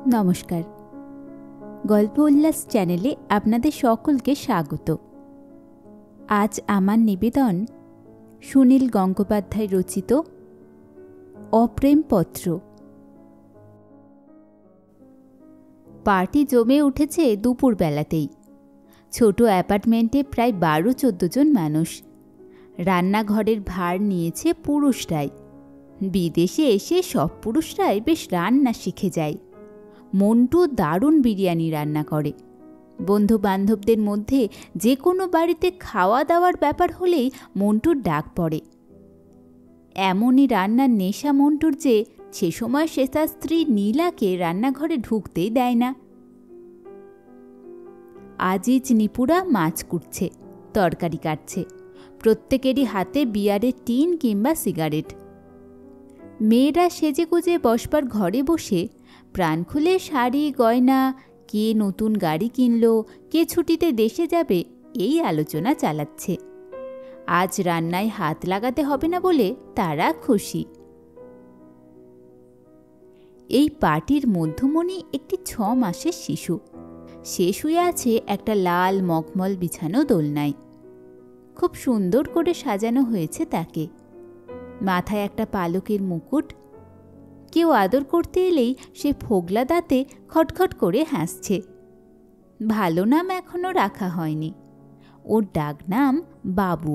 নমস্কার, গল্প উল্লাস চ্যানেলে আপনাদের সকলকে স্বাগত। আজ আমার নিবেদন সুনীল গঙ্গোপাধ্যায় রচিত অপ্রেমপত্র। পার্টি জমে উঠেছে দুপুরবেলাতেই। ছোট অ্যাপার্টমেন্টে প্রায় 12-14 জন মানুষ। রান্নাঘরের ভার নিয়েছে পুরুষরাই। বিদেশে এসে সব পুরুষরাই বেশ রান্না শিখে যায়। মন্টু দারুণ বিরিয়ানি রান্না করে। বন্ধু বান্ধবদের মধ্যে যে কোনো বাড়িতে খাওয়া দাওয়ার ব্যাপার হলেই মন্টুর ডাক পড়ে। এমনই রান্নার নেশা মন্টুর যে সে সময় সে তার স্ত্রী নীলাকে রান্নাঘরে ঢুকতেই দেয় না। আজিজ নিপুরা মাছ কুটছে, তরকারি কাটছে। প্রত্যেকেরই হাতে বিয়ারের টিন কিংবা সিগারেট। মেয়েরা সেজেগুজে বসবার ঘরে বসে প্রাণ খুলে শাড়ি গয়না, কে নতুন গাড়ি কিনল, কে ছুটিতে দেশে যাবে, এই আলোচনা চালাচ্ছে। আজ রান্নায় হাত লাগাতে হবে না বলে তারা খুশি। এই পার্টির মধ্যমণি একটি 6 মাসের শিশু। সে শুয়ে আছে একটা লাল মখমল বিছানো দোলনায়। খুব সুন্দর করে সাজানো হয়েছে তাকে। মাথায় একটা পালকের মুকুট। কেউ আদর করতে এলেই সে ফোগলা দাঁতে খটখট করে হাসছে। ভালো নাম এখনো রাখা হয়নি। ওর ডাক নাম বাবু।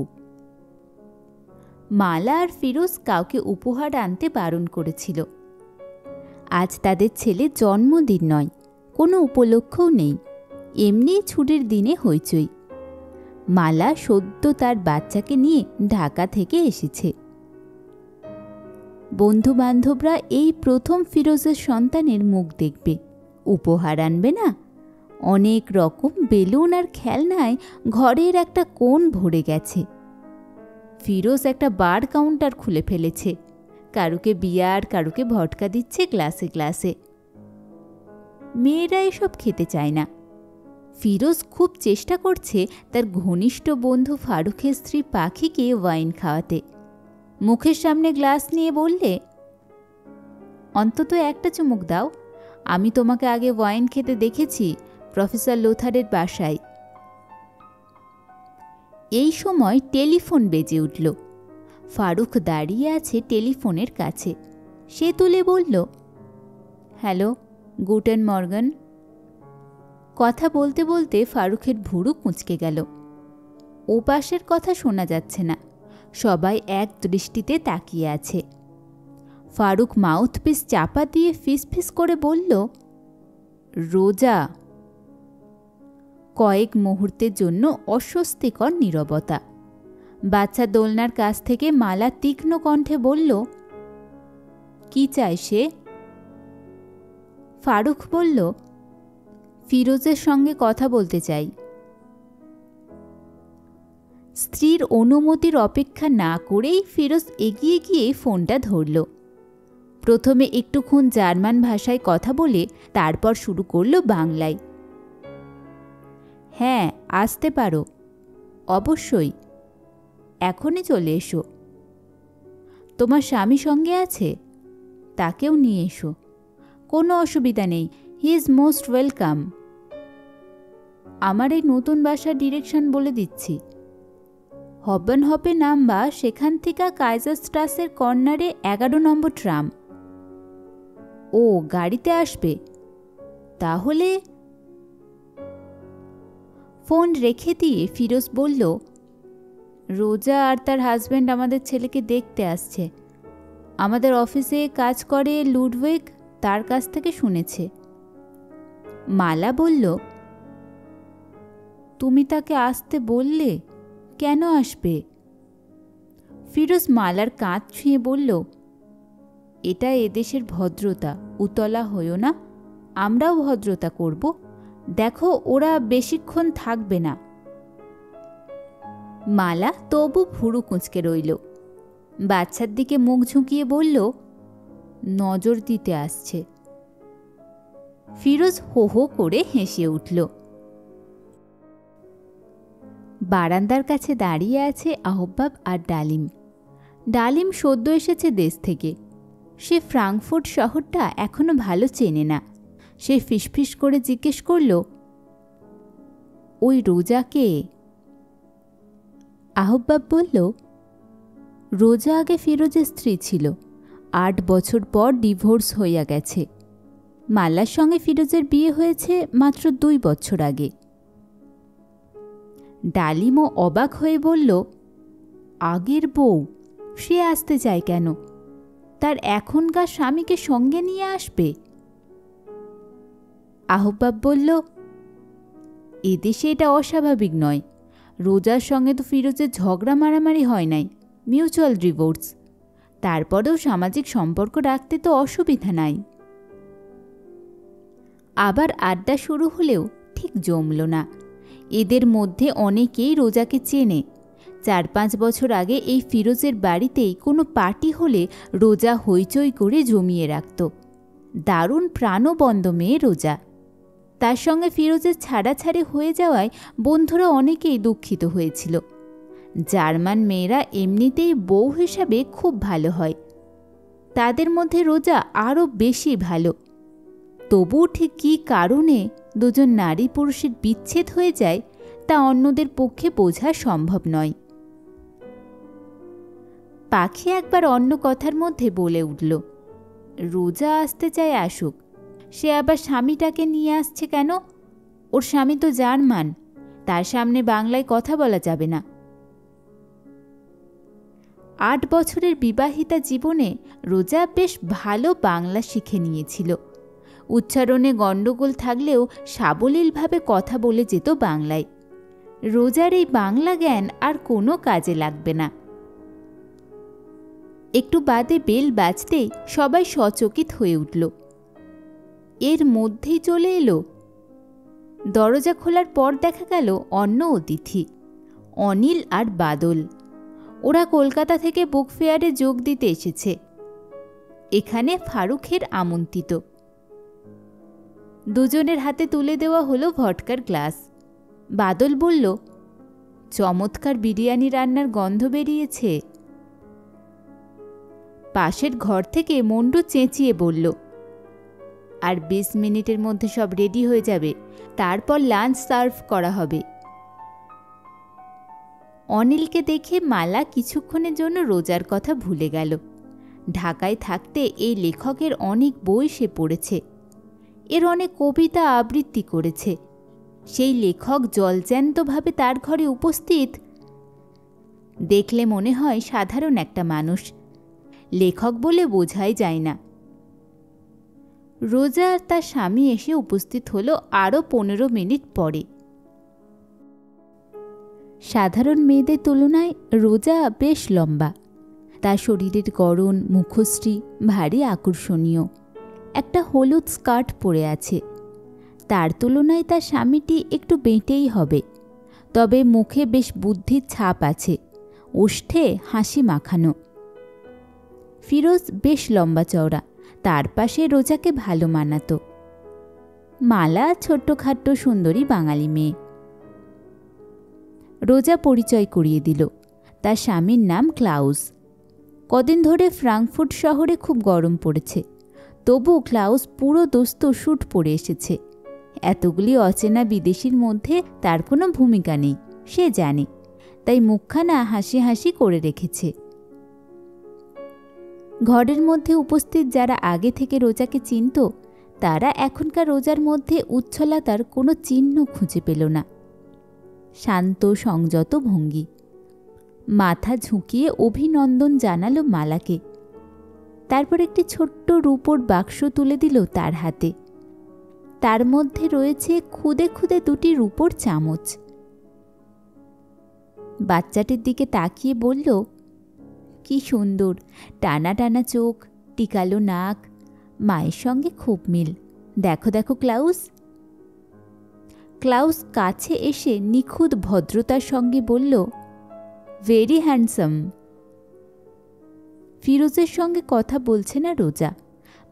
মালা আর ফিরোজ কাউকে উপহার আনতে বারণ করেছিল। আজ তাদের ছেলে জন্মদিন নয়, কোনো উপলক্ষও নেই, এমনি ছুটির দিনে হইচই। মালা সদ্য তার বাচ্চাকে নিয়ে ঢাকা থেকে এসেছে। বন্ধু বান্ধবরা এই প্রথম ফিরোজের সন্তানের মুখ দেখবে, উপহার আনবে না। অনেক রকম বেলুন আর খেলনায় ঘরের একটা কোণ ভরে গেছে। ফিরোজ একটা বার কাউন্টার খুলে ফেলেছে। কারুকে বিয়ার, কারুকে ভটকা দিচ্ছে গ্লাসে গ্লাসে। মেয়েরা এসব খেতে চায় না। ফিরোজ খুব চেষ্টা করছে তার ঘনিষ্ঠ বন্ধু ফারুকের স্ত্রী পাখিকে ওয়াইন খাওয়াতে। মুখের সামনে গ্লাস নিয়ে বললে, অন্তত একটা চুমুক দাও, আমি তোমাকে আগে ওয়াইন খেতে দেখেছি প্রফেসর লোথারের বাসায়। এই সময় টেলিফোন বেজে উঠল। ফারুক দাঁড়িয়ে আছে টেলিফোনের কাছে। সে তুলে বলল, হ্যালো, গুটেন মর্গান। কথা বলতে বলতে ফারুকের ভুরু কুঁচকে গেল। ও পাশের কথা শোনা যাচ্ছে না। সবাই এক দৃষ্টিতে তাকিয়ে আছে। ফারুক মাউথপিস চাপা দিয়ে ফিসফিস করে বলল, রোজা। কয়েক মুহূর্তের জন্য অস্বস্তিকর নীরবতা। বাচ্চা দোলনার কাছ থেকে মালা তীক্ষ্ণ কণ্ঠে বলল, কি চায় সে? ফারুক বলল, ফিরোজের সঙ্গে কথা বলতে চাই। স্ত্রীর অনুমতির অপেক্ষা না করেই ফিরোজ এগিয়ে গিয়ে ফোনটা ধরল। প্রথমে একটুক্ষণ জার্মান ভাষায় কথা বলে তারপর শুরু করল বাংলায়। হ্যাঁ, আসতে পারো, অবশ্যই, এখনই চলে এসো। তোমার স্বামী সঙ্গে আছে? তাকেও নিয়ে এসো, কোনো অসুবিধা নেই, হি ইজ মোস্ট ওয়েলকাম। আমার এই নতুন বাসার ডিরেকশন বলে দিচ্ছি। হবেনহপে নামবা, সেখান থেকে কাইজারস্ট্রাসের কর্নারে 11 নম্বর ট্রাম। ও গাড়িতে আসবে? তাহলে। ফোন রেখে দিয়ে ফিরোজ বলল, রোজা আর তার হাজব্যান্ড আমাদের ছেলেকে দেখতে আসছে। আমাদের অফিসে কাজ করে লুডউইগ, তার কাছ থেকে শুনেছে। মালা বলল, তুমি তাকে আসতে বললে, কেন আসবে? ফিরোজ মালার কাঁধ ছুঁয়ে বলল, এটা এদেশের ভদ্রতা, উতলা হইও না, আমরাও ভদ্রতা করব। দেখো, ওরা বেশিক্ষণ থাকবে না। মালা তবু ভুরু কুঁচকে রইল। বাচ্চার দিকে মুখ ঝুঁকিয়ে বলল, নজর দিতে আসছে। ফিরোজ হো হো করে হেসে উঠল। বারান্দার কাছে দাঁড়িয়ে আছে আহব্বাব আর ডালিম। ডালিম সদ্য এসেছে দেশ থেকে। সে ফ্রাঙ্কফুর্ট শহরটা এখনো ভালো চেনে না। সে ফিসফিস করে জিজ্ঞেস করল, ওই রোজা কে? আহব্বাব বলল, রোজা আগে ফিরোজের স্ত্রী ছিল, 8 বছর পর ডিভোর্স হইয়া গেছে। মালার সঙ্গে ফিরোজের বিয়ে হয়েছে মাত্র 2 বছর আগে। ডালিমও অবাক হয়ে বলল, আগের বউ, সে আসতে চায় কেন? তার এখনকার স্বামীকে সঙ্গে নিয়ে আসবে। আহব্বাব বলল, এদেশে এটা অস্বাভাবিক নয়। রোজার সঙ্গে তো ফিরোজের ঝগড়া মারামারি হয় নাই, মিউচুয়াল ডিভোর্স। তারপরেও সামাজিক সম্পর্ক রাখতে তো অসুবিধা নাই। আবার আড্ডা শুরু হলেও ঠিক জমল না। এদের মধ্যে অনেকেই রোজাকে চেনে। 4-5 বছর আগে এই ফিরোজের বাড়িতেই কোনো পার্টি হলে রোজা হইচই করে জমিয়ে রাখত। দারুণ প্রাণবন্ত মেয়ে রোজা। তার সঙ্গে ফিরোজের ছাড়াছাড়ি হয়ে যাওয়ায় বন্ধুরা অনেকেই দুঃখিত হয়েছিল। জার্মান মেয়েরা এমনিতেই বউ হিসাবে খুব ভালো হয়, তাদের মধ্যে রোজা আরও বেশি ভালো। তবুও ঠিক কী কারণে দুজন নারী পুরুষের বিচ্ছেদ হয়ে যায় তা অন্যদের পক্ষে বোঝা সম্ভব নয়। পাখি একবার অন্য কথার মধ্যে বলে উঠল, রোজা আসতে চায় আসুক, সে আবার স্বামীটাকে নিয়ে আসছে কেন? ওর স্বামী তো জার্মান, তার সামনে বাংলায় কথা বলা যাবে না। 8 বছরের বিবাহিতা জীবনে রোজা বেশ ভালো বাংলা শিখে নিয়েছিল। উচ্চারণে গণ্ডগোল থাকলেও সাবলীলভাবে কথা বলে যেত বাংলায়। রোজার এই বাংলা জ্ঞান আর কোনো কাজে লাগবে না। একটু বাদে বেল বাজতেই সবাই সচকিত হয়ে উঠল। এর মধ্যেই চলে এলো। দরজা খোলার পর দেখা গেল অন্য অতিথি, অনিল আর বাদল। ওরা কলকাতা থেকে বুক ফেয়ারে যোগ দিতে এসেছে। এখানে ফারুকের আমন্ত্রিত। দুজনের হাতে তুলে দেওয়া হলো ভটকার গ্লাস। বাদল বলল, চমৎকার বিরিয়ানি রান্নার গন্ধ বেরিয়েছে। পাশের ঘর থেকে মন্ডু চেঁচিয়ে বলল, আর 20 মিনিটের মধ্যে সব রেডি হয়ে যাবে, তারপর লাঞ্চ সার্ভ করা হবে। অনিলকে দেখে মালা কিছুক্ষণের জন্য রোজার কথা ভুলে গেল। ঢাকায় থাকতে এই লেখকের অনেক বই সে পড়েছে, এর অনেক কবিতা আবৃত্তি করেছে। সেই লেখক জলজ্যান্তভাবে তার ঘরে উপস্থিত দেখলে মনে হয় সাধারণ একটা মানুষ, লেখক বলে বোঝাই যায় না। রোজা আর তার স্বামী এসে উপস্থিত হলো আরও 15 মিনিট পরে। সাধারণ মেয়েদের তুলনায় রোজা বেশ লম্বা। তার শরীরের গড়ন, মুখশ্রী ভারী আকর্ষণীয়। একটা হলুদ স্কার্ট পরে আছে। তার তুলনায় তার স্বামীটি একটু বেঁটেই হবে, তবে মুখে বেশ বুদ্ধির ছাপ আছে, ওষ্ঠে হাসি মাখানো। ফিরোজ বেশ লম্বা চওড়া, তার পাশে রোজাকে ভালো মানাতো। মালা ছোট্টখাট্ট সুন্দরী বাঙালি মেয়ে। রোজা পরিচয় করিয়ে দিল। তার স্বামীর নাম ক্লাউস। কদিন ধরে ফ্রাঙ্কফুর্ট শহরে খুব গরম পড়েছে, তবু ক্লাউস পুরো দোস্ত স্যুট পরে এসেছে। এতগুলি অচেনা বিদেশির মধ্যে তার কোনো ভূমিকা নেই, সে জানে, তাই মুখখানা হাসি হাসি করে রেখেছে। ঘরের মধ্যে উপস্থিত যারা আগে থেকে রোজাকে চিনত, তারা এখনকার রোজার মধ্যে উচ্ছলতার কোনো চিহ্ন খুঁজে পেল না। শান্ত সংযত ভঙ্গি। মাথা ঝুঁকিয়ে অভিনন্দন জানালো মালাকে। তারপর একটি ছোট্ট রূপোর বাক্স তুলে দিল তার হাতে। তার মধ্যে রয়েছে খুদে খুদে 2টি রূপোর চামচ। বাচ্চাটির দিকে তাকিয়ে বলল, কি সুন্দর, টানা টানা চোখ, টিকালো নাক, মায়ের সঙ্গে খুব মিল। দেখো দেখো ক্লাউস। ক্লাউস কাছে এসে নিখুঁত ভদ্রতার সঙ্গে বলল, ভেরি হ্যান্ডসাম। ফিরোজের সঙ্গে কথা বলছে না রোজা,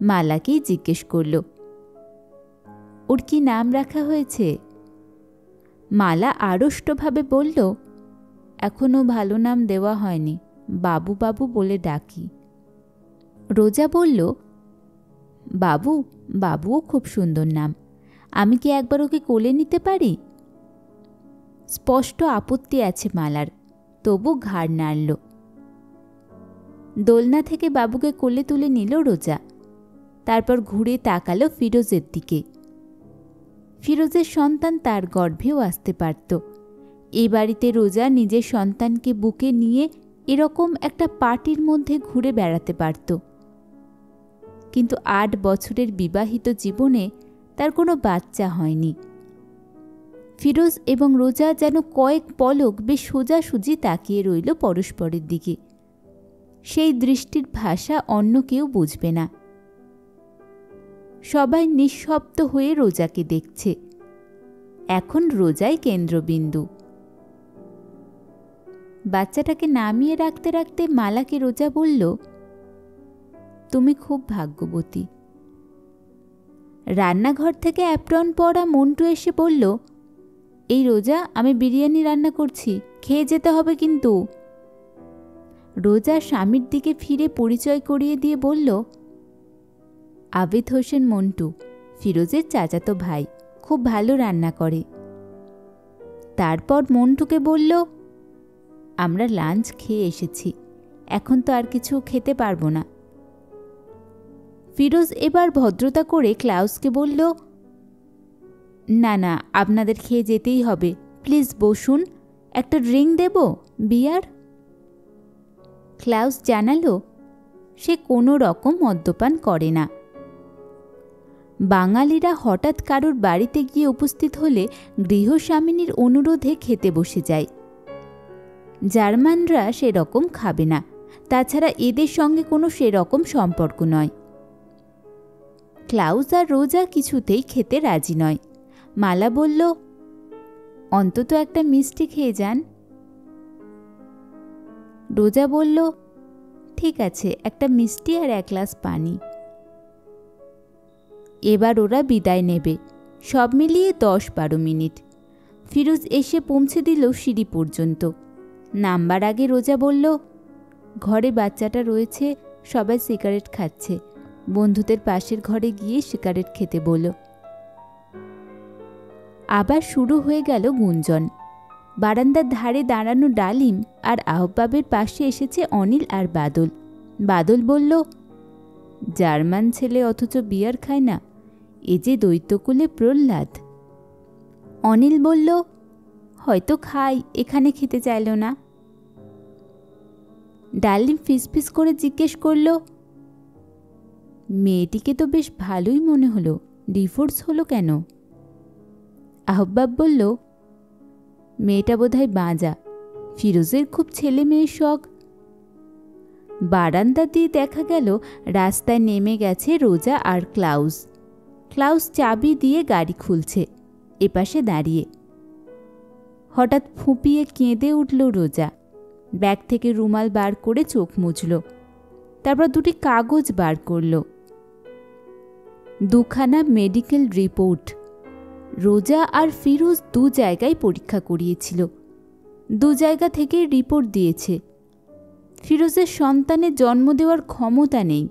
মালাকেই জিজ্ঞেস করল, ওর কি নাম রাখা হয়েছে? মালা আড়ষ্টভাবে বলল, এখনো ভালো নাম দেওয়া হয়নি, বাবু বাবু বলে ডাকি। রোজা বলল, বাবু, বাবুও খুব সুন্দর নাম। আমি কি একবার ওকে কোলে নিতে পারি? স্পষ্ট আপত্তি আছে মালার, তবু ঘাড় নাড়ল। দোলনা থেকে বাবুকে কোলে তুলে নিল রোজা। তারপর ঘুরে তাকালো ফিরোজের দিকে। ফিরোজের সন্তান তার গর্ভেও আসতে পারত। এ বাড়িতে রোজা নিজের সন্তানকে বুকে নিয়ে এরকম একটা পার্টির মধ্যে ঘুরে বেড়াতে পারত। কিন্তু 8 বছরের বিবাহিত জীবনে তার কোনো বাচ্চা হয়নি। ফিরোজ এবং রোজা যেন কয়েক পলক বেশ সোজাসুজি তাকিয়ে রইল পরস্পরের দিকে। সেই দৃষ্টির ভাষা অন্য কেউ বুঝবে না। সবাই নিঃশব্দ হয়ে রোজাকে দেখছে। এখন রোজাই কেন্দ্রবিন্দু। বাচ্চাটাকে নামিয়ে রাখতে রাখতে মালাকে রোজা বলল, তুমি খুব ভাগ্যবতী। রান্নাঘর থেকে অ্যাপ্রন পরা মন্টু এসে বলল, এই রোজা, আমি বিরিয়ানি রান্না করছি, খেয়ে যেতে হবে কিন্তু। রোজা স্বামীর দিকে ফিরে পরিচয় করিয়ে দিয়ে বলল, আবেদ হোসেন মন্টু, ফিরোজের চাচাতো ভাই, খুব ভালো রান্না করে। তারপর মন্টুকে বলল, আমরা লাঞ্চ খেয়ে এসেছি, এখন তো আর কিছু খেতে পারবো না। ফিরোজ এবার ভদ্রতা করে ক্লাউসকে বলল, না না, আপনাদের খেয়ে যেতেই হবে, প্লিজ বসুন, একটা ড্রিঙ্ক দেব, বিয়ার। ক্লাউস জানালো সে কোনো রকম মদ্যপান করে না। বাঙালিরা হঠাৎ কারোর বাড়িতে গিয়ে উপস্থিত হলে গৃহস্বামিনীর অনুরোধে খেতে বসে যায়। জার্মানরা সেরকম খাবে না, তাছাড়া এদের সঙ্গে কোনো সেরকম সম্পর্ক নয়। ক্লাউস আর রোজা কিছুতেই খেতে রাজি নয়। মালা বলল, অন্তত একটা মিষ্টি খেয়ে যান। রোজা বলল, ঠিক আছে, একটা মিষ্টি আর 1 গ্লাস পানি। এবার ওরা বিদায় নেবে। সব মিলিয়ে 10-12 মিনিট। ফিরোজ এসে পৌঁছে দিল সিঁড়ি পর্যন্ত। নামবার আগে রোজা বলল, ঘরে বাচ্চাটা রয়েছে, সবাই সিগারেট খাচ্ছে, বন্ধুদের পাশের ঘরে গিয়ে সিগারেট খেতে বলো। আবার শুরু হয়ে গেল গুঞ্জন। বারান্দার ধারে দাঁড়ানো ডালিম আর আহবাবের পাশে এসেছে অনিল আর বাদল। বাদল বলল, জার্মান ছেলে অথচ বিয়ার খায় না, এ যে দৈত্যকুলে প্রহ্লাদ। অনিল বলল, হয়তো খাই, এখানে খেতে চাইল না। ডালিম ফিসফিস করে জিজ্ঞেস করল, মেয়েটিকে তো বেশ ভালোই মনে হলো, ডিভোর্স হলো কেন? আহবাব বলল, মেয়েটা বোধহয় বাঁজা, ফিরোজের খুব ছেলে মেয়ের শখ। বারান্দা দিয়ে দেখা গেল রাস্তায় নেমে গেছে রোজা আর ক্লাউস। ক্লাউস চাবি দিয়ে গাড়ি খুলছে, এপাশে দাঁড়িয়ে। হঠাৎ ফুঁপিয়ে কেঁদে উঠল রোজা। ব্যাগ থেকে রুমাল বার করে চোখ মুছল। তারপর 2টি কাগজ বার করল। 2খানা মেডিকেল রিপোর্ট। রোজা আর ফিরোজ 2 জায়গায় পরীক্ষা করিয়েছিল, 2 জায়গা থেকে রিপোর্ট দিয়েছে। ফিরোজের সন্তানের জন্ম দেওয়ার ক্ষমতা নেই,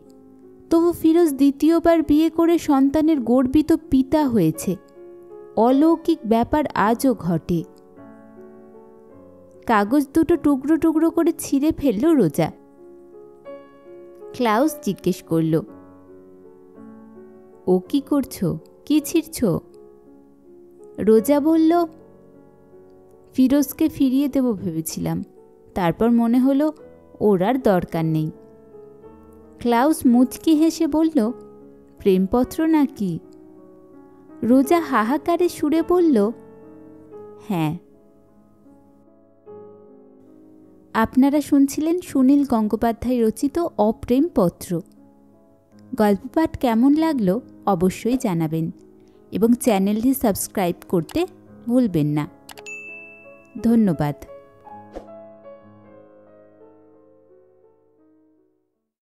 তবু ফিরোজ 2য়বার বিয়ে করে সন্তানের গর্বিত পিতা হয়েছে। অলৌকিক ব্যাপার আজও ঘটে। কাগজ 2টো টুকরো টুকরো করে ছিঁড়ে ফেলল রোজা। ক্লাউস জিজ্ঞেস করল, ও কি করছো, কি ছিঁড়ছ? রোজা বলল, ফিরোজকে ফিরিয়ে দেব ভেবেছিলাম, তারপর মনে হলো ওর আর দরকার নেই। ক্লাউস মুচকি হেসে বলল, প্রেমপত্র নাকি? রোজা হাহাকারে সুরে বলল, হ্যাঁ। আপনারা শুনছিলেন সুনীল গঙ্গোপাধ্যায় রচিত অপ্রেমপত্র। গল্প পাঠ কেমন লাগলো অবশ্যই জানাবেন এবং চ্যানেলটি সাবস্ক্রাইব করতে ভুলবেন না। ধন্যবাদ।